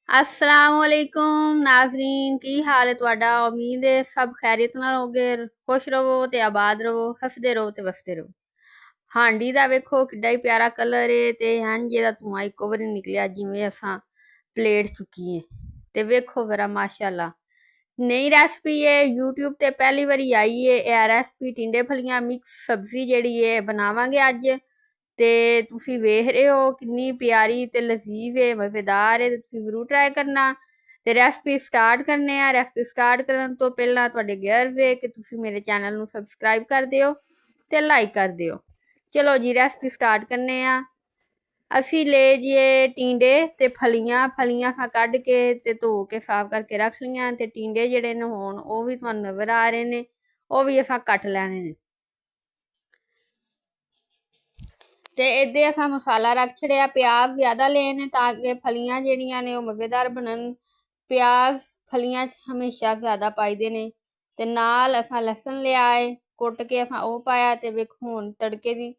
अस्सलाम वालेकुम नाज़रीन की हाल है तुहाडा। उम्मीद है सब खैरियत नाल होगे, खुश रहो ते आबाद रहो, हसदे रहो ते वसदे रहो। ਹਾਂਡੀ ਦਾ ਵੇਖੋ ਕਿੱਡਾ ਹੀ ਪਿਆਰਾ ਕਲਰ ਏ ਤੇ ਹਨ ਜਿਹਦਾ ਧੂਆਂ ਇੱਕੋ ਵਾਰੀ ਨਿਕਲਿਆ ਜਿਵੇਂ ਅਸਾਂ ਪਲੇਟ ਚੁੱਕੀ ਏ। ਤੇ ਵੇਖੋ ਜ਼ਰਾ ਮਾਸ਼ਾਅੱਲਾ ਨਈ ਰੈਸਪੀ ਏ, YouTube ਤੇ ਪਹਿਲੀ ਵਾਰੀ ਆਈ ਏ। ਇਹ ਰੈਸਪੀ ਟਿੰਡੇ ਫਲੀਆਂ ਮਿਕਸ ਸਬਜ਼ੀ ਜਿਹੜੀ ਏ ਬਣਾਵਾਂਗੇ ਅੱਜ। ਤੇ ਤੁਸੀਂ ਵੇਖ ਰਹੇ ਹੋ ਕਿੰਨੀ ਪਿਆਰੀ ਤੇ ਲਜ਼ੀਜ਼ ਏ, ਮਜ਼ੇਦਾਰ ਏ। ਤੁਸੀਂ ਜ਼ਰੂਰ ਟਰਾਈ ਕਰਨਾ। ਤੇ ਰੈਸਪੀ ਸਟਾਰਟ ਕਰਨੇ ਆ। ਰੈਸਪੀ ਸਟਾਰਟ ਕਰਨ ਤੋਂ ਪਹਿਲਾਂ ਤੁਹਾਡੇ ਗਿਆਰ ਵੇ ਕਿ ਤੁਸੀਂ ਮੇਰੇ ਚੈਨਲ ਨੂੰ ਸਬਸਕ੍ਰਾਈਬ ਕਰ ਦਿਓ ਤੇ ਲਾਈਕ ਕਰ ਦਿਓ। ਚਲੋ ਜੀ ਰੈਸਪੀ ਸਟਾਰਟ ਕਰਨੇ ਆ। ਅਸੀਂ ਲੈ ਜੀਏ ਟਿੰਡੇ ਤੇ ਫਲੀਆਂ ਸਾਂ ਕੱਢ ਕੇ ਤੇ ਧੋ ਕੇ ਸਾਫ਼ ਕਰਕੇ ਰੱਖ ਲਈਆਂ। ਤੇ ਟਿੰਡੇ ਜਿਹੜੇ ਨੇ ਹੁਣ ਉਹ ਵੀ ਤੁਹਾਨੂੰ ਨਜ਼ਰ ਆ ਰਹੇ ਨੇ, ਉਹ ਵੀ ਅਸਾਂ ਕੱਟ ਲੈਣੇ ਨੇ। ਤੇ ਇਹਦੇ ਅਸਾਂ ਮਸਾਲਾ ਰੱਖ ਛੜਿਆ। ਪਿਆਜ਼ ਜ਼ਿਆਦਾ ਲਏ ਨੇ ਤਾਂ ਕਿ ਫਲੀਆਂ ਜਿਹੜੀਆਂ ਨੇ ਉਹ ਮਜ਼ੇਦਾਰ ਬਣਨ। ਪਿਆਜ਼ ਫਲੀਆਂ 'ਚ ਹਮੇਸ਼ਾ ਜ਼ਿਆਦਾ ਪਾਈਦੇ ਨੇ। ਤੇ ਨਾਲ ਅਸਾਂ ਲਸਣ ਲਿਆ ਏ, ਕੁੱਟ ਕੇ ਅਸਾਂ ਉਹ ਪਾਇਆ। ਤੇ ਵੇਖੋ ਹੁਣ ਤੜਕੇ ਦੀ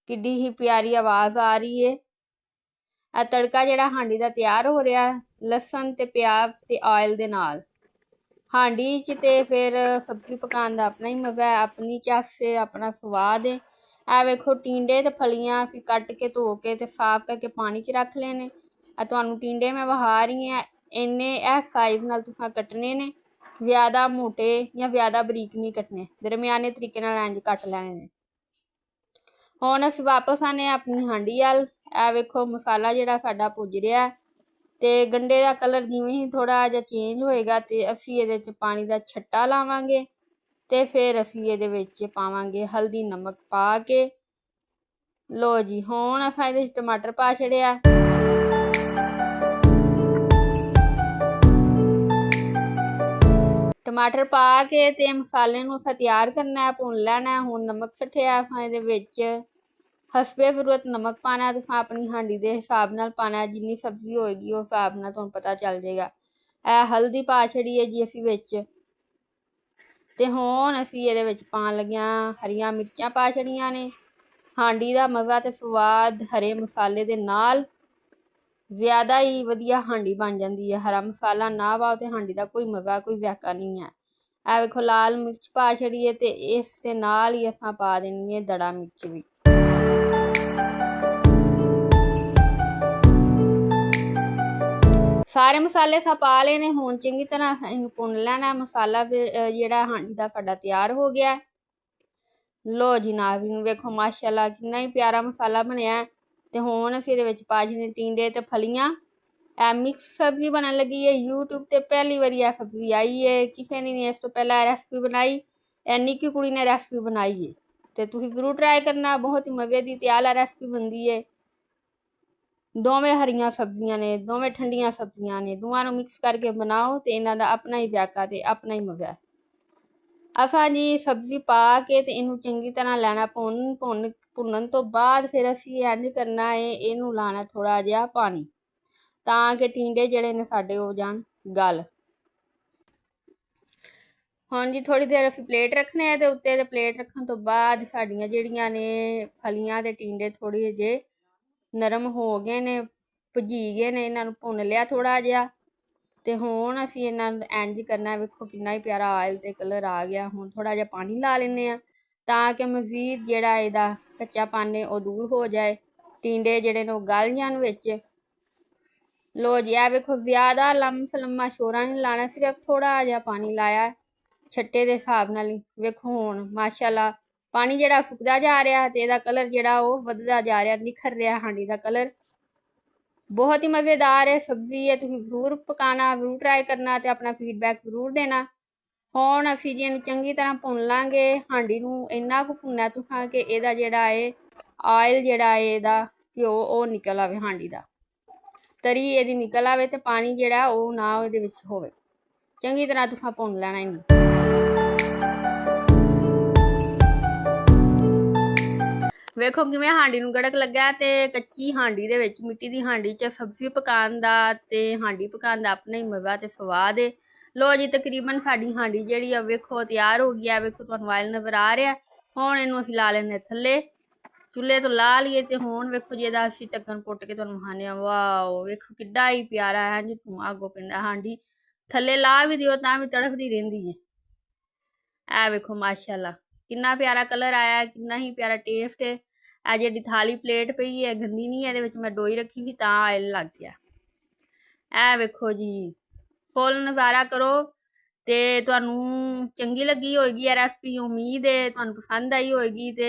ਕਿੱਡੀ ਹੀ ਪਿਆਰੀ ਆਵਾਜ਼ ਆ ਰਹੀ ਏ। ਇਹ ਤੜਕਾ ਜਿਹੜਾ ਹਾਂਡੀ ਦਾ ਤਿਆਰ ਹੋ ਰਿਹਾ ਲਸਣ ਤੇ ਪਿਆਜ਼ ਤੇ ਆਇਲ ਦੇ ਨਾਲ। ਹਾਂਡੀ 'ਚ ਤੇ ਫਿਰ ਸਬਜ਼ੀ ਪਕਾਉਣ ਦਾ ਆਪਣਾ ਹੀ ਮਜ਼ਾ ਹੈ, ਆਪਣੀ ਚੱਸ ਏ, ਆਪਣਾ ਸਵਾਦ ਏ। ਇਹ ਵੇਖੋ ਟਿੰਡੇ ਤੇ ਫਲੀਆਂ ਅਸੀਂ ਕੱਟ ਕੇ ਧੋ ਕੇ ਤੇ ਸਾਫ਼ ਕਰਕੇ ਪਾਣੀ 'ਚ ਰੱਖ ਲਏ ਨੇ। ਤੁਹਾਨੂੰ ਟਿੰਡੇ ਮੈਂ ਵਹਾ ਰਹੀ ਹਾਂ, ਇੰਨੇ ਇਹ ਸਾਈਜ਼ ਨਾਲ ਤੁਸੀਂ ਕੱਟਣੇ ਨੇ। ਜ਼ਿਆਦਾ ਮੋਟੇ ਜਾਂ ਜ਼ਿਆਦਾ ਬਰੀਕ ਨਹੀਂ ਕੱਟਣੇ, ਦਰਮਿਆਨੇ ਤਰੀਕੇ ਨਾਲ ਇੰਝ ਕੱਟ ਲੈਣੇ ਨੇ। ਹੁਣ ਅਸੀਂ ਵਾਪਸ ਆਨੇ ਆਪਣੀ ਹਾਂਡੀ ਵੱਲ। ਇਹ ਵੇਖੋ ਮਸਾਲਾ ਜਿਹੜਾ ਸਾਡਾ ਭੁੱਜ ਰਿਹਾ ਤੇ ਗੰਡੇ ਦਾ ਕਲਰ ਜਿਵੇਂ ਹੀ ਥੋੜਾ ਜਿਹਾ ਚੇਂਜ ਹੋਏਗਾ ਤੇ ਅਸੀਂ ਇਹਦੇ 'ਚ ਪਾਣੀ ਦਾ ਛੱਟਾ ਲਾਵਾਂਗੇ। ਤੇ ਫਿਰ ਅਸੀਂ ਇਹਦੇ ਵਿੱਚ ਪਾਵਾਂਗੇ ਹਲਦੀ ਨਮਕ ਪਾ ਕੇ। ਲੋ ਜੀ ਹੁਣ ਅਸਾਂ ਇਹਦੇ 'ਚ ਟਮਾਟਰ ਪਾ ਛੜਿਆ। ਟਮਾਟਰ ਪਾ ਕੇ ਤੇ ਮਸਾਲੇ ਨੂੰ ਅਸਾਂ ਤਿਆਰ ਕਰਨਾ ਹੈ, ਭੁੰਨ ਲੈਣਾ। ਹੁਣ ਨਮਕ ਸੱਟਿਆ ਅਸਾਂ ਇਹਦੇ ਵਿੱਚ। ਹਸਬੇ ਜ਼ਰੂਰਤ ਨਮਕ ਪਾਣਾ। ਤੁਸੀਂ ਆਪਣੀ ਹਾਂਡੀ ਦੇ ਹਿਸਾਬ ਨਾਲ ਪਾਣਾ, ਜਿੰਨੀ ਸਬਜ਼ੀ ਹੋਏਗੀ ਉਹ ਹਿਸਾਬ ਨਾਲ ਤੁਹਾਨੂੰ ਪਤਾ ਚੱਲ ਜਾਏਗਾ। ਇਹ ਹਲਦੀ ਪਾ ਛੜੀਏ ਜੀ ਅਸੀਂ ਵਿੱਚ। ਤੇ ਹੁਣ ਅਸੀਂ ਇਹਦੇ ਵਿੱਚ ਪਾਉਣ ਲੱਗਿਆਂ ਹਰੀਆਂ ਮਿਰਚਾਂ ਪਾ ਛੜੀਆਂ ਨੇ। ਹਾਂਡੀ ਦਾ ਮਜ਼ਾ ਤੇ ਸਵਾਦ ਹਰੇ ਮਸਾਲੇ ਦੇ ਨਾਲ ਜ਼ਿਆਦਾ ਹੀ ਵਧੀਆ ਹਾਂਡੀ ਬਣ ਜਾਂਦੀ ਹੈ। ਹਰਾ ਮਸਾਲਾ ਨਾ ਪਾਓ ਤੇ ਹਾਂਡੀ ਦਾ ਕੋਈ ਮਜ਼ਾ ਕੋਈ ਜ਼ਾਇਕਾ ਨਹੀਂ ਹੈ। ਇਹ ਵੇਖੋ ਲਾਲ ਮਿਰਚ ਪਾ ਛੜੀਏ ਤੇ ਇਸ ਦੇ ਨਾਲ ਹੀ ਅਸਾਂ ਪਾ ਦੇਣੀ ਹੈ ਦੜਾ ਮਿਰਚ ਵੀ। ਸਾਰੇ ਮਸਾਲੇ ਅਸਾਂ ਪਾ ਲਏ ਨੇ। ਹੁਣ ਚੰਗੀ ਤਰ੍ਹਾਂ ਇਹਨੂੰ ਭੁੰਨ ਲੈਣਾ। ਮਸਾਲਾ ਜਿਹੜਾ ਹਾਂਡੀ ਦਾ ਸਾਡਾ ਤਿਆਰ ਹੋ ਗਿਆ। ਲੋ ਜੀ ਨਾਜ਼ਰੀਨ ਵੇਖੋ ਮਾਸ਼ਾਅੱਲਾ ਕਿੰਨਾ ਹੀ ਪਿਆਰਾ ਮਸਾਲਾ ਬਣਿਆ। ਤੇ ਹੁਣ ਅਸੀਂ ਇਹਦੇ ਵਿੱਚ ਪਾ ਛੜੇ ਟਿੰਡੇ ਤੇ ਫਲੀਆਂ। ਇਹ ਮਿਕਸ ਸਬਜ਼ੀ ਬਣਨ ਲੱਗੀ ਹੈ। YouTube ਤੇ ਪਹਿਲੀ ਵਾਰੀ ਇਹ ਸਬਜ਼ੀ ਆਈ ਹੈ, ਕਿਸੇ ਨੇ ਨਹੀਂ ਇਸ ਤੋਂ ਪਹਿਲਾਂ ਰੈਸਪੀ ਬਣਾਈ। ਇੰਨੀ ਕੀ ਕੁੜੀ ਨੇ ਰੈਸਪੀ ਬਣਾਈ ਹੈ ਤੇ ਤੁਸੀਂ ਜ਼ਰੂਰ ਟਰਾਈ ਕਰਨਾ, ਬਹੁਤ ਹੀ ਮਜ਼ੇ ਦੀ ਤੇ ਆਲਾ ਰੈਸਪੀ ਬਣਦੀ ਹੈ। ਦੋਵੇਂ ਹਰੀਆਂ ਸਬਜ਼ੀਆਂ ਨੇ, ਦੋਵੇਂ ਠੰਡੀਆਂ ਸਬਜ਼ੀਆਂ ਨੇ, ਦੋਵਾਂ ਨੂੰ ਮਿਕਸ ਕਰਕੇ ਬਣਾਓ ਤੇ ਇਹਨਾਂ ਦਾ ਆਪਣਾ ਹੀ ਜ਼ਾਇਕਾ ਤੇ ਆਪਣਾ ਹੀ ਮਜ਼ਾ। ਅਸਾਂ ਜੀ ਸਬਜ਼ੀ ਪਾ ਕੇ ਤੇ ਇਹਨੂੰ ਚੰਗੀ ਤਰ੍ਹਾਂ ਲੈਣਾ ਭੁੰਨਣ ਤੋਂ ਬਾਅਦ ਫਿਰ ਅਸੀਂ ਇੰਝ ਕਰਨਾ ਹੈ, ਇਹਨੂੰ ਲਾਣਾ ਥੋੜਾ ਜਿਹਾ ਪਾਣੀ ਤਾਂ ਕਿ ਟਿੰਡੇ ਜਿਹੜੇ ਨੇ ਸਾਡੇ ਹੋ ਜਾਣ ਗਲ। ਹੁਣ ਜੀ ਥੋੜੀ ਦੇਰ ਅਸੀਂ ਪਲੇਟ ਰੱਖਣੇ ਆ ਤੇ ਉੱਤੇ ਤੇ ਪਲੇਟ ਰੱਖਣ ਤੋਂ ਬਾਅਦ ਸਾਡੀਆਂ ਜਿਹੜੀਆਂ ਨੇ ਫਲੀਆਂ ਤੇ ਟਿੰਡੇ ਥੋੜੇ ਜਿਹੇ ਨਰਮ ਹੋ ਗਏ ਨੇ, ਭੁੱਜੀ ਗਏ ਨੇ। ਇਹਨਾਂ ਨੂੰ ਭੁੰਨ ਲਿਆ ਥੋੜਾ ਜਿਹਾ। ਤੇ ਹੁਣ ਅਸੀਂ ਇਹਨਾਂ ਨੂੰ ਇੰਝ ਕਰਨਾ। ਵੇਖੋ ਕਿੰਨਾ ਹੀ ਪਿਆਰਾ ਆਇਲ ਤੇ ਕਲਰ ਆ ਗਿਆ। ਹੁਣ ਥੋੜਾ ਜਿਹਾ ਪਾਣੀ ਲਾ ਲੈਂਦੇ ਆ ਤਾਂ ਕਿ ਮਜ਼ੀਦ ਜਿਹੜਾ ਇਹਦਾ ਕੱਚਾਪਨ ਹੈ ਉਹ ਦੂਰ ਹੋ ਜਾਏ, ਟਿੰਡੇ ਜਿਹੜੇ ਨੇ ਉਹ ਗਲ ਜਾਣ ਵਿੱਚ। ਲੋ ਜੀ ਆ ਵੇਖੋ ਜ਼ਿਆਦਾ ਲੰਮਾ ਸ਼ੋਰਾ ਨਹੀਂ ਲਾਣਾ, ਸਿਰਫ ਥੋੜਾ ਜਿਹਾ ਪਾਣੀ ਲਾਇਆ ਛੱਟੇ ਦੇ ਹਿਸਾਬ ਨਾਲ ਹੀ। ਵੇਖੋ ਹੁਣ ਮਾਸ਼ਾਅੱਲਾ ਪਾਣੀ ਜਿਹੜਾ ਸੁੱਕਦਾ ਜਾ ਰਿਹਾ ਤੇ ਇਹਦਾ ਕਲਰ ਜਿਹੜਾ ਉਹ ਵੱਧਦਾ ਜਾ ਰਿਹਾ, ਨਿਖਰ ਰਿਹਾ ਹਾਂਡੀ ਦਾ ਕਲਰ। ਬਹੁਤ ਹੀ ਮਜ਼ੇਦਾਰ ਹੈ ਸਬਜ਼ੀ ਹੈ, ਤੁਸੀਂ ਜ਼ਰੂਰ ਪਕਾਣਾ, ਜ਼ਰੂਰ ਟਰਾਈ ਕਰਨਾ ਤੇ ਆਪਣਾ ਫੀਡਬੈਕ ਜ਼ਰੂਰ ਦੇਣਾ। ਹੁਣ ਅਸੀਂ ਜੀ ਇਹਨੂੰ ਚੰਗੀ ਤਰ੍ਹਾਂ ਭੁੰਨ ਲਾਂਗੇ। ਹਾਂਡੀ ਨੂੰ ਇੰਨਾ ਕੁ ਭੁੰਨਣਾ ਤੁਸੀਂ ਕਿ ਇਹਦਾ ਜਿਹੜਾ ਹੈ ਆਇਲ ਜਿਹੜਾ ਹੈ ਇਹਦਾ ਘਿਓ ਉਹ ਨਿਕਲ ਆਵੇ, ਹਾਂਡੀ ਦਾ ਤਰੀ ਇਹਦੀ ਨਿਕਲ ਆਵੇ ਤੇ ਪਾਣੀ ਜਿਹੜਾ ਉਹ ਨਾ ਇਹਦੇ ਵਿੱਚ ਹੋਵੇ। ਚੰਗੀ ਤਰ੍ਹਾਂ ਤੁਸੀਂ ਭੁੰਨ ਲੈਣਾ ਇਹਨੂੰ। ਵੇਖੋ ਕਿਵੇਂ ਹਾਂਡੀ ਨੂੰ ਗੜਕ ਲੱਗਾ ਤੇ ਕੱਚੀ ਹਾਂਡੀ ਦੇ ਵਿੱਚ, ਮਿੱਟੀ ਦੀ ਹਾਂਡੀ 'ਚ ਸਬਜ਼ੀ ਪਕਾਉਣ ਦਾ ਤੇ ਹਾਂਡੀ ਪਕਾਉਣ ਦਾ ਆਪਣਾ ਹੀ ਮਜ਼ਾ ਤੇ ਸਵਾਦ ਹੈ। ਲੋ ਜੀ ਤਕਰੀਬਨ ਸਾਡੀ ਹਾਂਡੀ ਜਿਹੜੀ ਆ ਵੇਖੋ ਤਿਆਰ ਹੋ ਗਈ ਆ। ਵੇਖੋ ਤੁਹਾਨੂੰ ਆਇਲ ਨਜ਼ਰ ਆ ਰਿਹਾ। ਹੁਣ ਇਹਨੂੰ ਅਸੀਂ ਲਾ ਲੈਂਦੇ ਥੱਲੇ ਚੁੱਲ੍ਹੇ ਤੋਂ ਲਾ ਲਈਏ ਤੇ ਹੁਣ ਵੇਖੋ ਜੀ ਇਹਦਾ ਅਸੀਂ ਢੱਕਣ ਪੁੱਟ ਕੇ ਤੁਹਾਨੂੰ ਵਿਖਾਉਂਦੇ ਹਾਂ। ਵਾਓ ਵੇਖੋ ਕਿੱਡਾ ਹੀ ਪਿਆਰਾ ਹੈ ਜੀ ਧੂੰਆਂ ਅੱਗੋਂ ਪੈਂਦਾ। ਹਾਂਡੀ ਥੱਲੇ ਲਾ ਵੀ ਦਿਓ ਤਾਂ ਵੀ ਤੜਫਦੀ ਰਹਿੰਦੀ ਹੈ। ਇਹ ਵੇਖੋ ਮਾਸ਼ਾਅੱਲਾ ਕਿੰਨਾ ਪਿਆਰਾ ਕਲਰ ਆਇਆ, ਕਿੰਨਾ ਹੀ ਪਿਆਰਾ ਟੇਸਟ ਹੈ। ਇਹ ਜਿਹੜੀ ਥਾਲੀ ਪਲੇਟ ਪਈ ਹੈ ਗੰਦੀ ਨਹੀਂ ਹੈ, ਇਹਦੇ ਵਿੱਚ ਮੈਂ ਡੋਈ ਰੱਖੀ ਸੀ ਤਾਂ ਆਇਲ ਲੱਗ ਗਿਆ। ਇਹ ਵੇਖੋ ਜੀ ਫੁੱਲ ਨਜ਼ਾਰਾ ਕਰੋ। ਤੇ ਤੁਹਾਨੂੰ ਚੰਗੀ ਲੱਗੀ ਹੋਏਗੀ ਇਹ ਰੈਸਪੀ, ਉਮੀਦ ਹੈ ਤੁਹਾਨੂੰ ਪਸੰਦ ਆਈ ਹੋਏਗੀ। ਤੇ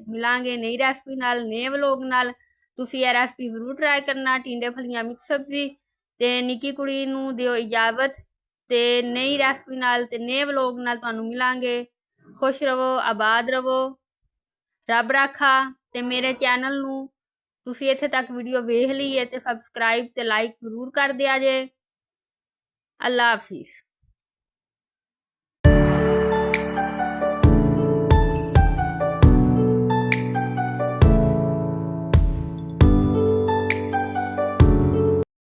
ਮਿਲਾਂਗੇ ਨਈ ਰੈਸਪੀ ਨਾਲ, ਨਏ ਵਲੋਗ ਨਾਲ। ਤੁਸੀਂ ਇਹ ਰੈਸਪੀ ਜ਼ਰੂਰ ਟਰਾਈ ਕਰਨਾ, ਟਿੰਡੇ ਫਲੀਆਂ ਮਿਕਸ ਸਬਜ਼ੀ। ਤੇ ਨਿੱਕੀ ਕੁੜੀ ਨੂੰ ਦਿਓ ਇਜਾਜ਼ਤ ਤੇ ਨਈ ਰੈਸਪੀ ਨਾਲ ਤੇ ਨਏ ਵਲੋਗ ਨਾਲ ਤੁਹਾਨੂੰ ਮਿਲਾਂਗੇ। ਖੁਸ਼ ਰਵੋ, ਆਬਾਦ ਰਵੋ, ਰੱਬ ਰਾਖਾ। ਤੇ ਮੇਰੇ ਚੈਨਲ ਨੂੰ ਤੁਸੀਂ ਇੱਥੇ ਤੱਕ ਵੀਡੀਓ ਵੇਖ ਲਈ ਹੈ ਤੇ ਸਬਸਕ੍ਰਾਈਬ ਤੇ ਲਾਈਕ ਜ਼ਰੂਰ ਕਰ ਦਿਆ ਜੇ। ਅੱਲਾ ਹਾਫਿਜ਼।